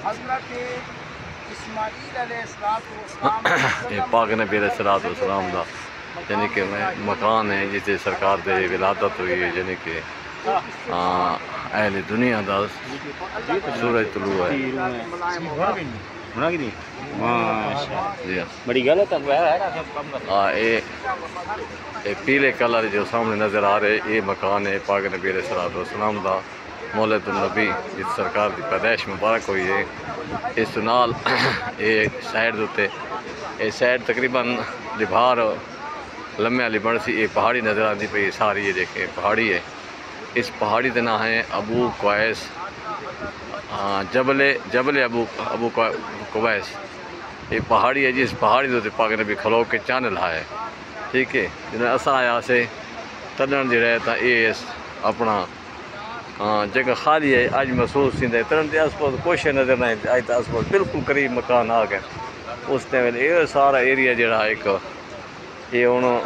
حضرت اسماعیل علیہ السلام یہ پاک نبی علیہ السلام دا یعنی کہ مکان ہے جسے سرکار دے ولادت ہوئی ہے، یعنی کہ اہل دنیا دا سورج طلوع ہے۔ بڑی غلط ہے یہ پیلے کلر جو سامنے نظر آ رہے یہ مکان ہے پاک نبی علیہ السلام دا مولد النبی جس سرکار دی پیدائش مبارک ہوئی ہے۔ اس نال یہ سائڈ دوتے یہ سائڈ تقریباً لبھار لمحے والی بن سی، یہ پہاڑی نظر آتی پئی ساری، یہ دیکھیں پہاڑی ہے۔ اس پہاڑی کا نام ہے ابو قویس، جبل ابو قویس، یہ پہاڑی ہے جس پہاڑی دوتے پاک نبی کھلو کے چانل ہے، ٹھیک ہے۔ جنہیں اصل آیا سے تلن جڑا ہے تا یہ اپنا جگہ خالی ہے، اج محسوس تھیندا ترن دے اس پاس کچھ نظر نہ آئی، تا اس پاس بالکل قریب مکان آ گئے۔ اس ٹائم یہ سارا ایریا جڑا ایک یہ ہوں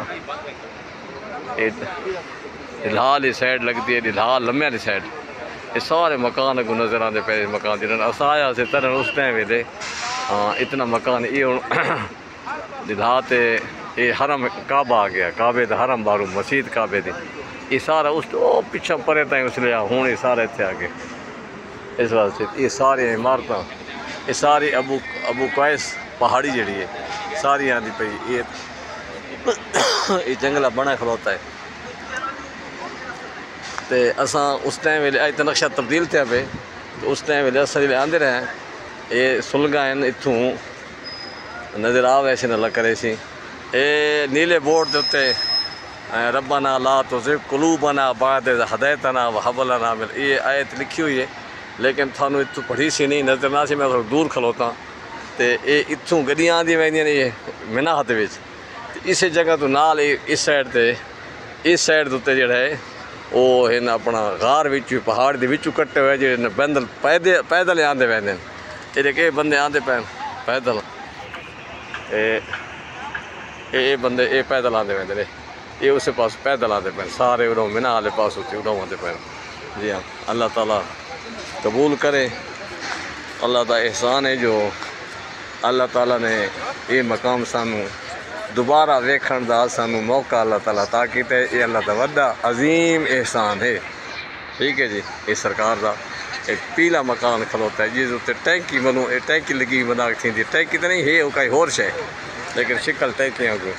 ڈلال سائڈ لگتی ہے، ڈلال لمحے والی سائڈ، یہ سارے مکان کو نظر آتے پہ مکان جنہیں اصل آیا سے ترن اس ٹائم ویلے اتنا مکان یہ ہوں ڈلال یہ حرم کعبہ آ گیا، کعبے دا حرم بارو مسجد کعبے دی، یہ سارا اس پچھا پرے تائیں اس لیا ہوں یہ سارے اتنے آگے۔ اس واسطے یہ ساری عمارت یہ ساری ابو قویس پہاڑی جڑی ہے ساری آدھی پئی، یہ جنگلہ بنا کھلوتا ہے۔ تو اساں اس ٹائم ویلے اج تو نقشہ تبدیل تھیا پہ، تو اس ٹائم ویلے اصل ویلے آندے رہے ہیں یہ سلگاں ہیں اتوں نظر آ ویسے نہ کرے سی، اے نیلے بورڈ دے اتنے ربنا لا تزغ قلوبنا بعد اذ ہدیتنا وہب لنا من، یہ آیت لکھی ہوئی ہے لیکن تھانوں اتوں پڑھی سی نہیں نظر نہ سی، میں تھوڑا دور کھلوتا تو یہ اتوں گڈیاں آندی ویندیاں نے یہ مناحت وچ، اس جگہ تو نال اس سائڈ تے اس سائڈ تے جڑا ہے وہ ہے نا اپنا غار وچ پہاڑ دے وچوں کٹے ہوئے جڑے بندل پیدل آندے ویندے ہیں، یہ دیکھے بندے آندے پے پیدل، یہ بندے یہ پیدل آندے ویندے نے، یہ اسے پاس پیدل آتے پہ سارے ادھر مینا والے پاس ہوتے ادھر آتے پہ۔ جی ہاں، اللہ تعالیٰ قبول کرے، اللہ کا احسان ہے جو اللہ تعالیٰ نے یہ مقام سانو دوبارہ ویکھن دا سانو موقع اللہ تعالیٰ عطا کیتا ہے، یہ اللہ کا وڈا عظیم احسان ہے، ٹھیک ہے جی۔ یہ سرکار دا ایک پیلا مکان کھلوتا ہے جس اتنے ٹینکی بنو، یہ ٹینکی لگی بنا تھی، ٹینکی تو نہیں ہے وہ کئی ہور شے لیکن شکل ٹینکیاں کو